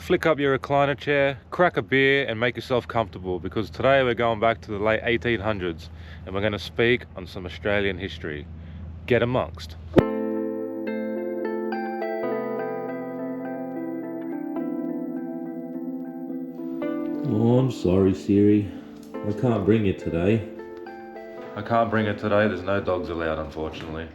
flick up your recliner chair, crack a beer and make yourself comfortable, because today we're going back to the late 1800s and we're going to speak on some Australian history. Get amongst. Oh, I'm sorry, Siri. I can't bring it today. I can't bring it today, there's no dogs allowed, unfortunately.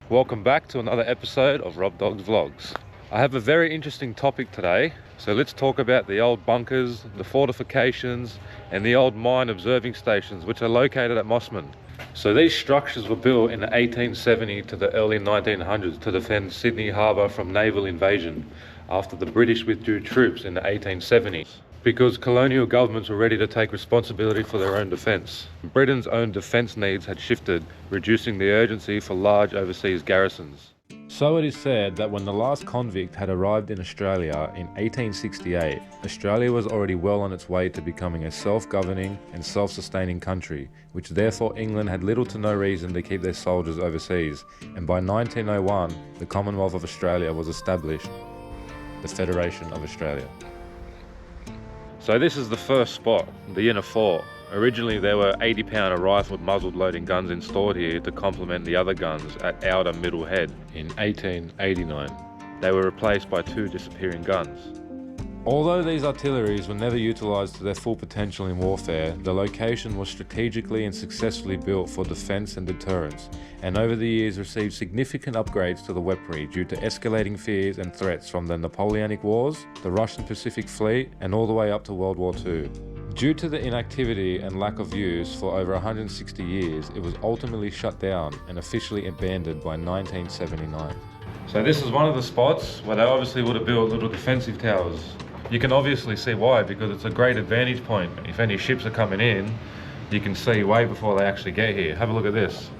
Welcome back to another episode of Rob Dog's Vlogs. I have a very interesting topic today, so let's talk about the old bunkers, the fortifications, and the old mine observing stations which are located at Mossman. So these structures were built in the 1870 to the early 1900s to defend Sydney Harbour from naval invasion after the British withdrew troops in the 1870s. Because colonial governments were ready to take responsibility for their own defence. Britain's own defence needs had shifted, reducing the urgency for large overseas garrisons. So it is said that when the last convict had arrived in Australia in 1868, Australia was already well on its way to becoming a self-governing and self-sustaining country, which therefore England had little to no reason to keep their soldiers overseas, and by 1901 the Commonwealth of Australia was established, the Federation of Australia. So this is the first spot, the inner fort. Originally there were 80-pounder rifled muzzled loading guns installed here to complement the other guns at Outer Middle Head in 1889. They were replaced by 2 disappearing guns. Although these artilleries were never utilised to their full potential in warfare, the location was strategically and successfully built for defence and deterrence, and over the years received significant upgrades to the weaponry due to escalating fears and threats from the Napoleonic Wars, the Russian Pacific Fleet, and all the way up to World War II. Due to the inactivity and lack of use for over 160 years, it was ultimately shut down and officially abandoned by 1979. So this is one of the spots where they obviously would have built little defensive towers. You can obviously see why, because it's a great advantage point. If any ships are coming in, you can see way before they actually get here. Have a look at this.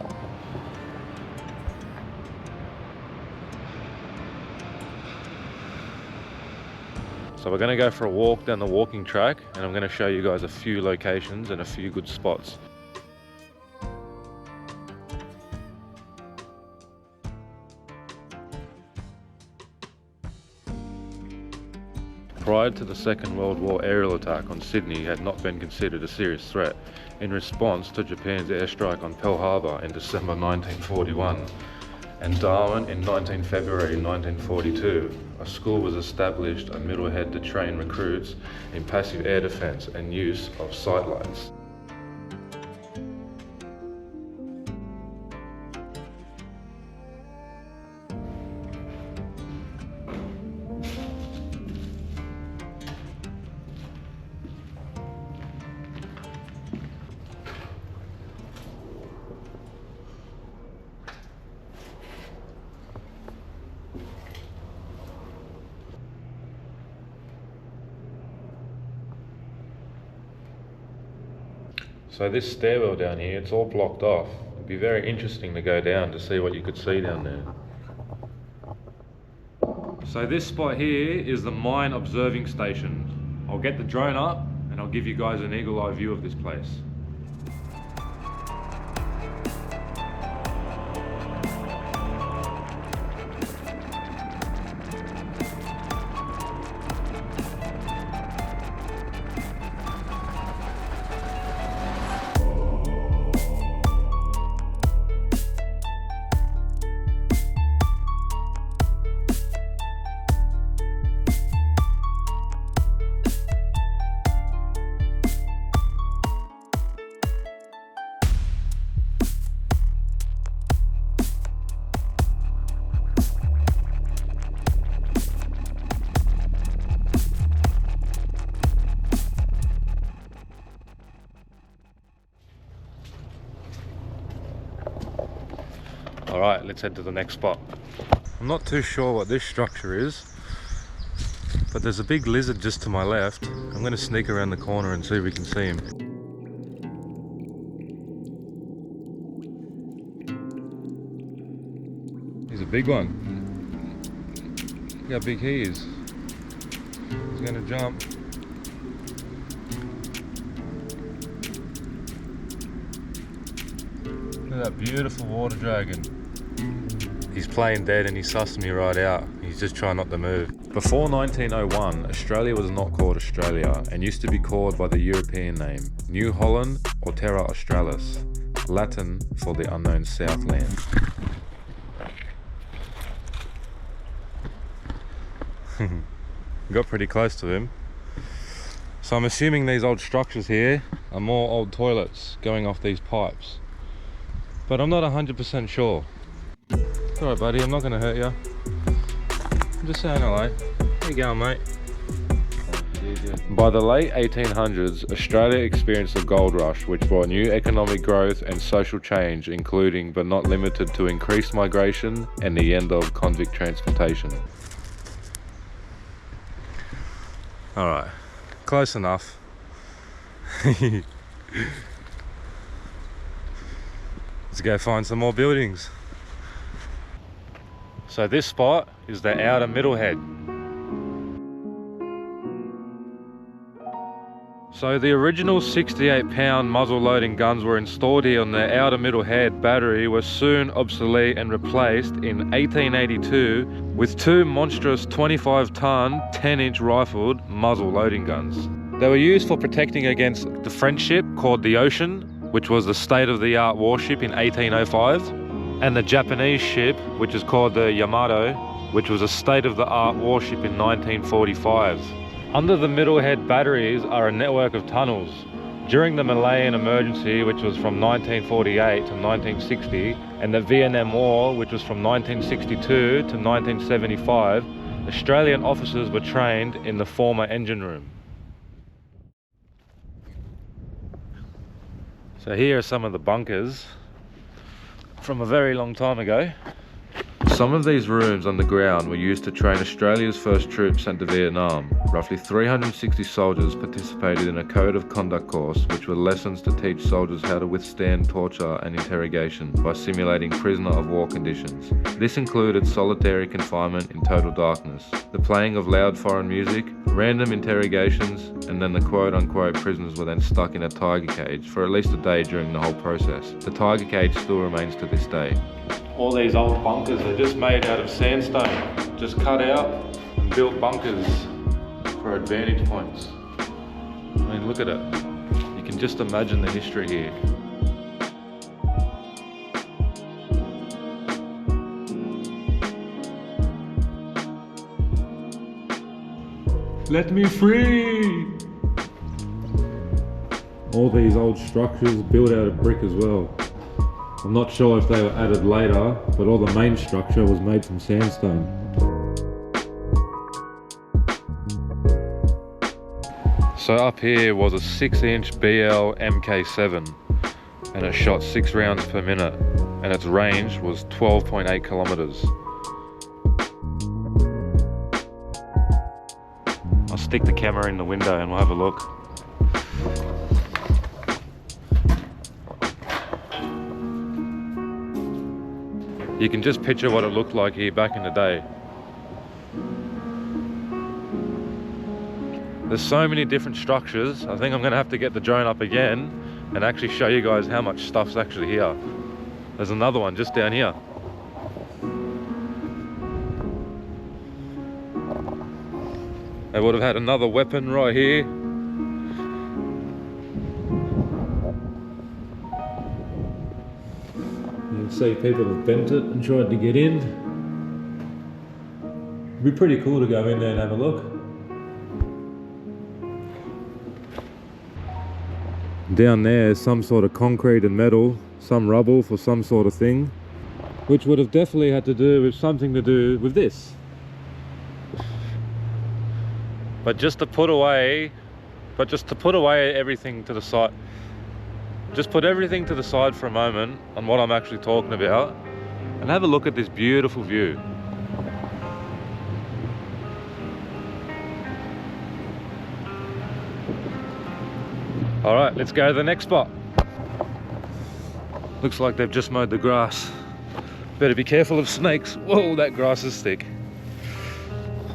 So we're going to go for a walk down the walking track, and I'm going to show you guys a few locations and a few good spots. Prior to the Second World War, aerial attack on Sydney had not been considered a serious threat in response to Japan's airstrike on Pearl Harbor in December 1941. And Darwin in February 1942, a school was established at Middlehead to train recruits in passive air defence and use of sightlines. So this stairwell down here, it's all blocked off. It'd be very interesting to go down to see what you could see down there. So this spot here is the mine observing station. I'll get the drone up and I'll give you guys an eagle eye view of this place. Alright, let's head to the next spot. I'm not too sure what this structure is, but there's a big lizard just to my left. I'm going to sneak around the corner and see if we can see him. He's a big one. Look how big he is. He's going to jump. Look at that beautiful water dragon. He's playing dead and he sussed me right out. He's just trying not to move. Before 1901, Australia was not called Australia and used to be called by the European name New Holland or Terra Australis, Latin for the unknown Southland. Got pretty close to him. So I'm assuming these old structures here are more old toilets going off these pipes. But I'm not 100% sure. It's alright buddy, I'm not going to hurt you. I'm just saying hello. How you going, mate? By the late 1800s, Australia experienced a gold rush which brought new economic growth and social change, including but not limited to increased migration and the end of convict transportation. Alright, close enough. Let's go find some more buildings. So this spot is the outer middle head. So the original 68-pound muzzle loading guns were installed here on the outer middle head battery were soon obsolete and replaced in 1882 with two monstrous 25-ton 10-inch rifled muzzle loading guns. They were used for protecting against the French ship called the Ocean, which was the state-of-the-art warship in 1805, and the Japanese ship, which is called the Yamato, which was a state-of-the-art warship in 1945. Under the middle head batteries are a network of tunnels. During the Malayan emergency, which was from 1948 to 1960, and the Vietnam War, which was from 1962 to 1975, Australian officers were trained in the former engine room. So here are some of the bunkers from a very long time ago. Some of these rooms underground were used to train Australia's first troops sent to Vietnam. Roughly 360 soldiers participated in a code of conduct course, which were lessons to teach soldiers how to withstand torture and interrogation by simulating prisoner of war conditions. This included solitary confinement in total darkness, the playing of loud foreign music, random interrogations, and then the quote-unquote prisoners were then stuck in a tiger cage for at least a day during the whole process. The tiger cage still remains to this day. All these old bunkers are just made out of sandstone, just cut out and built bunkers for advantage points. I mean, look at it. You can just imagine the history here. Let me free! All these old structures built out of brick as well. I'm not sure if they were added later, but all the main structure was made from sandstone. So up here was a 6-inch BL MK7 and it shot 6 rounds per minute and its range was 12.8 kilometers. I'll stick the camera in the window and we'll have a look. You can just picture what it looked like here back in the day. There's so many different structures. I think I'm gonna have to get the drone up again and actually show you guys how much stuff's actually here. There's another one just down here. They would have had another weapon right here. You can see people have bent it and tried to get in. It'd be pretty cool to go in there and have a look. Down there is some sort of concrete and metal, some rubble for some sort of thing, which would have definitely had to do with something to do with this. But just to put away everything to the side, just put everything to the side for a moment on what I'm actually talking about and have a look at this beautiful view. All right, let's go to the next spot. Looks like they've just mowed the grass. Better be careful of snakes. Whoa, that grass is thick.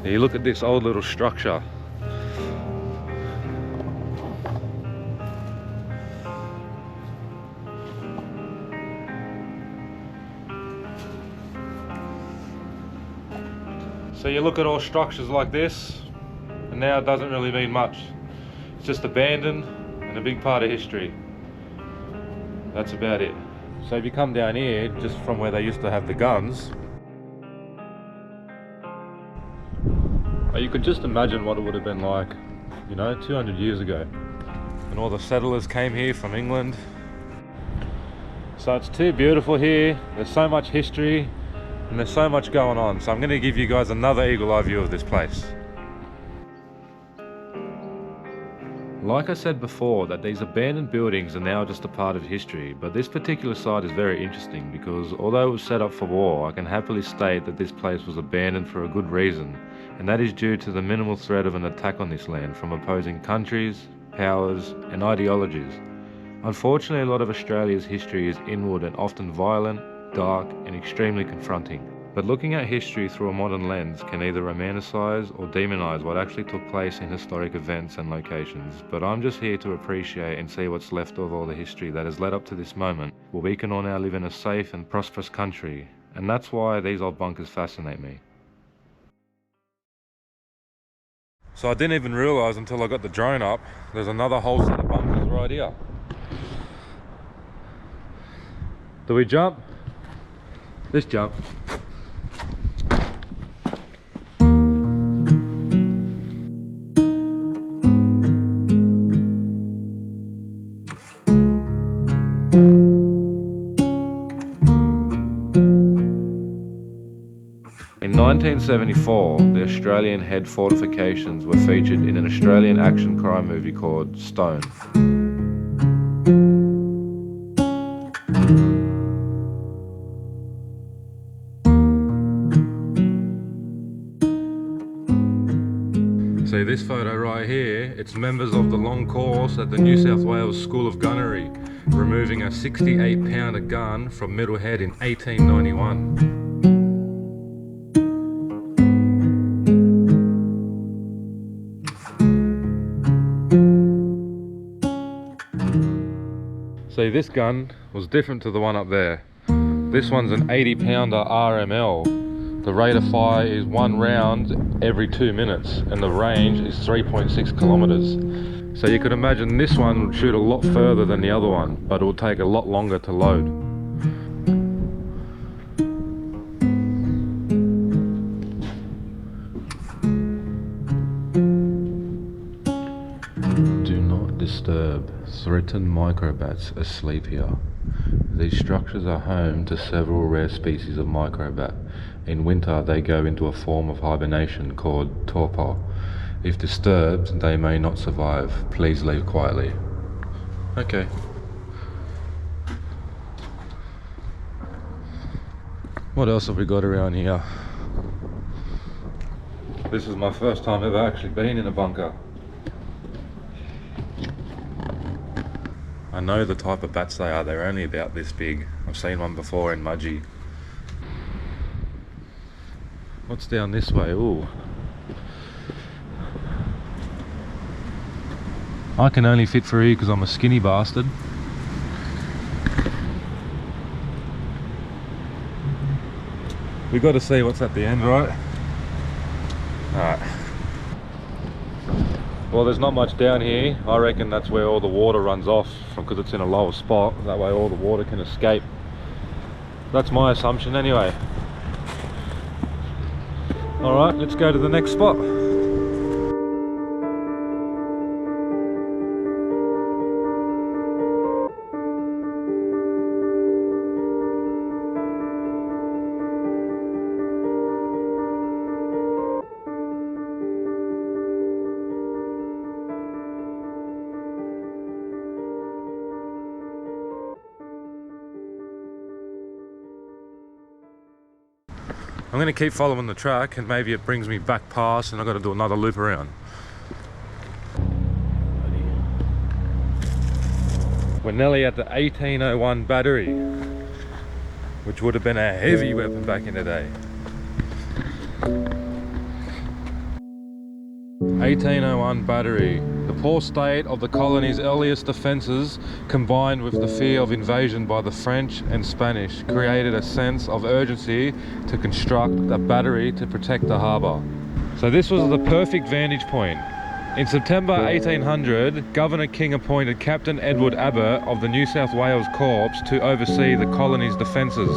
You look at this old little structure. So you look at all structures like this, and now it doesn't really mean much. It's just abandoned and a big part of history. That's about it. So if you come down here, just from where they used to have the guns, you could just imagine what it would have been like, you know, 200 years ago. And all the settlers came here from England. So it's too beautiful here. There's so much history and there's so much going on. So I'm going to give you guys another eagle eye view of this place. Like I said before, that these abandoned buildings are now just a part of history, but this particular site is very interesting because although it was set up for war, I can happily state that this place was abandoned for a good reason, and that is due to the minimal threat of an attack on this land from opposing countries, powers and ideologies. Unfortunately, a lot of Australia's history is inward and often violent, dark and extremely confronting. But looking at history through a modern lens can either romanticise or demonise what actually took place in historic events and locations, but I'm just here to appreciate and see what's left of all the history that has led up to this moment, where we can all now live in a safe and prosperous country, and that's why these old bunkers fascinate me. So I didn't even realise until I got the drone up, there's another whole set of bunkers right here. Do we jump? Let's jump. In 1974, the Australian head Fortifications were featured in an Australian action crime movie called Stone. See this photo right here, it's members of the long course at the New South Wales School of Gunnery, removing a 68-pounder gun from Middlehead in 1891. See, this gun was different to the one up there. This one's an 80-pounder RML. The rate of fire is 1 round every 2 minutes and the range is 3.6 kilometers. So you could imagine this one would shoot a lot further than the other one, but it would take a lot longer to load. Do not disturb. Threatened microbats asleep here. These structures are home to several rare species of microbat. In winter they go into a form of hibernation called torpor. If disturbed, they may not survive. Please leave quietly. Okay. What else have we got around here? This is my first time ever actually been in a bunker. I know the type of bats they are, they're only about this big. I've seen one before in Mudgee. What's down this way? Ooh. I can only fit through here because I'm a skinny bastard. We've got to see what's at the end, right? Alright. Well, there's not much down here. I reckon that's where all the water runs off because it's in a lower spot. That way all the water can escape. That's my assumption anyway. Alright, let's go to the next spot. I'm going to keep following the track and maybe it brings me back past and I've got to do another loop around. We're nearly at the 1801 battery, which would have been a heavy weapon back in the day. 1801 battery. The poor state of the colony's earliest defences, combined with the fear of invasion by the French and Spanish, created a sense of urgency to construct a battery to protect the harbour. So this was the perfect vantage point. In September 1800, Governor King appointed Captain Edward Abbott of the New South Wales Corps to oversee the colony's defences,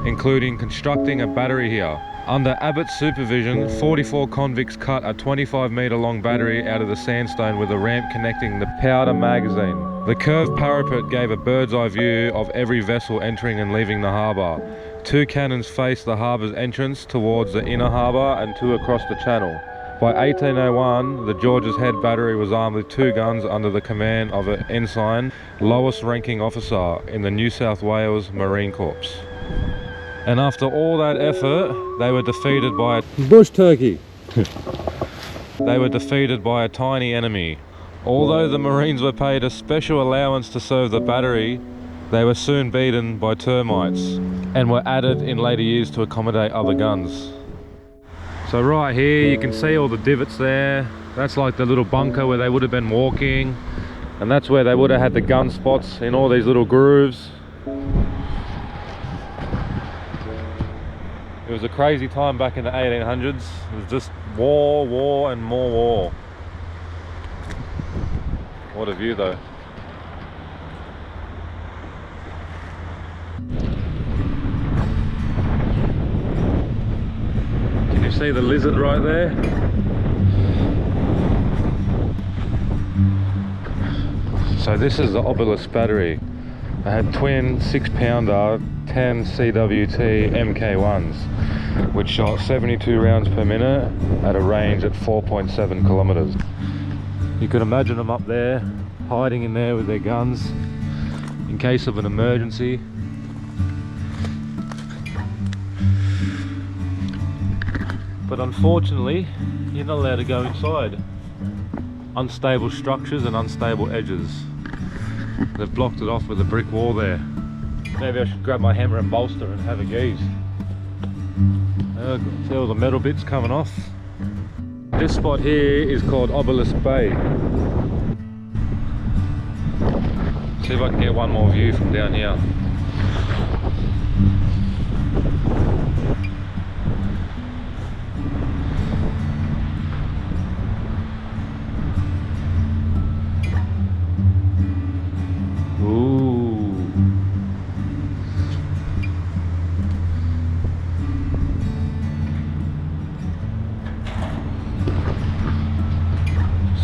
including constructing a battery here. Under Abbott's supervision, 44 convicts cut a 25-metre long battery out of the sandstone with a ramp connecting the powder magazine. The curved parapet gave a bird's eye view of every vessel entering and leaving the harbour. 2 cannons faced the harbour's entrance towards the inner harbour and 2 across the channel. By 1801, the George's Head battery was armed with 2 guns under the command of an ensign, lowest ranking officer in the New South Wales Marine Corps. And after all that effort, they were defeated by a bush turkey. They were defeated by a tiny enemy. Although the Marines were paid a special allowance to serve the battery, they were soon beaten by termites and were added in later years to accommodate other guns. So right here you can see all the divots there. That's like the little bunker where they would have been walking, and that's where they would have had the gun spots in all these little grooves. It was a crazy time back in the 1800s. It was just war, war and more war. What a view though. Can you see the lizard right there? So this is the Obelisk battery. They had twin 6-pounder 10 CWT MK1s, which shot 72 rounds per minute at a range at 4.7 kilometers. You could imagine them up there, hiding in there with their guns in case of an emergency. But unfortunately, you're not allowed to go inside. Unstable structures and unstable edges. They've blocked it off with a brick wall there. Maybe I should grab my hammer and bolster and have a gaze. See all the metal bits coming off. This spot here is called Obelisk Bay. See if I can get one more view from down here.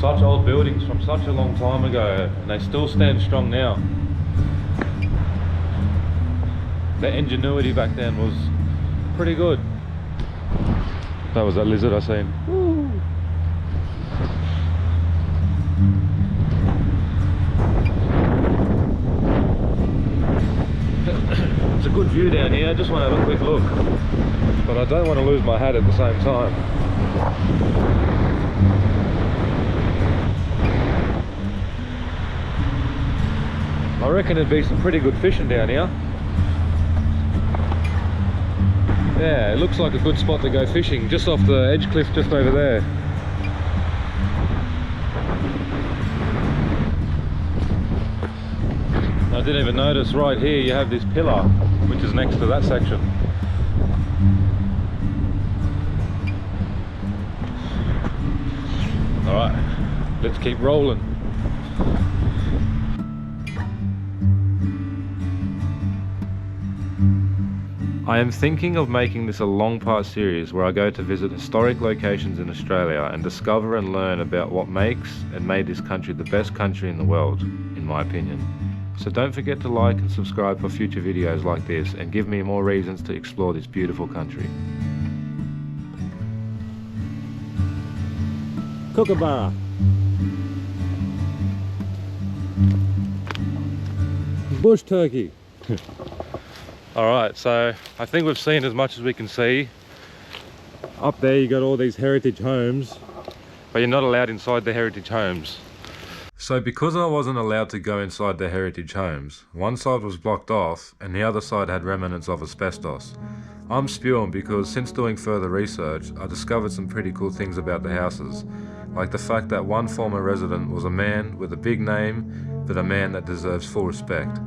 Such old buildings from such a long time ago, and they still stand strong now. The ingenuity back then was pretty good. That was that lizard I seen. Woo. It's a good view down here. I just want to have a quick look, but I don't want to lose my hat at the same time. I reckon there'd be some pretty good fishing down here. Yeah, it looks like a good spot to go fishing, just off the edge cliff just over there. I didn't even notice right here you have this pillar, which is next to that section. Alright, let's keep rolling. I am thinking of making this a long part series where I go to visit historic locations in Australia and discover and learn about what makes and made this country the best country in the world, in my opinion. So don't forget to like and subscribe for future videos like this and give me more reasons to explore this beautiful country. Kookaburra. Bush turkey. Alright, so I think we've seen as much as we can see. Up there you got all these heritage homes, but you're not allowed inside the heritage homes. So because I wasn't allowed to go inside the heritage homes, one side was blocked off and the other side had remnants of asbestos. I'm spewing because since doing further research, I discovered some pretty cool things about the houses, like the fact that one former resident was a man with a big name, but a man that deserves full respect.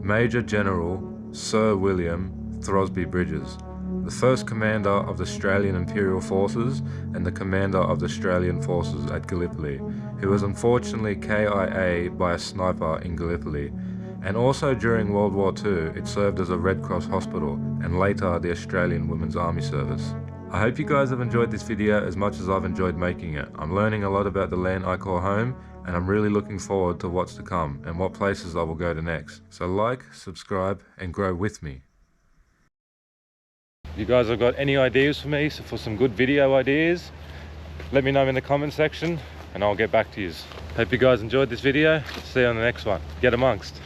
Major General Sir William Throsby Bridges, the first commander of the Australian Imperial Forces and the commander of the Australian Forces at Gallipoli, who was unfortunately KIA by a sniper in Gallipoli. And also during World War II, it served as a Red Cross hospital and later the Australian Women's Army Service. I hope you guys have enjoyed this video as much as I've enjoyed making it. I'm learning a lot about the land I call home, and I'm really looking forward to what's to come and what places I will go to next. So like, subscribe, and grow with me. If you guys have got any ideas for me, for some good video ideas, let me know in the comment section and I'll get back to you. Hope you guys enjoyed this video. See you on the next one. Get amongst.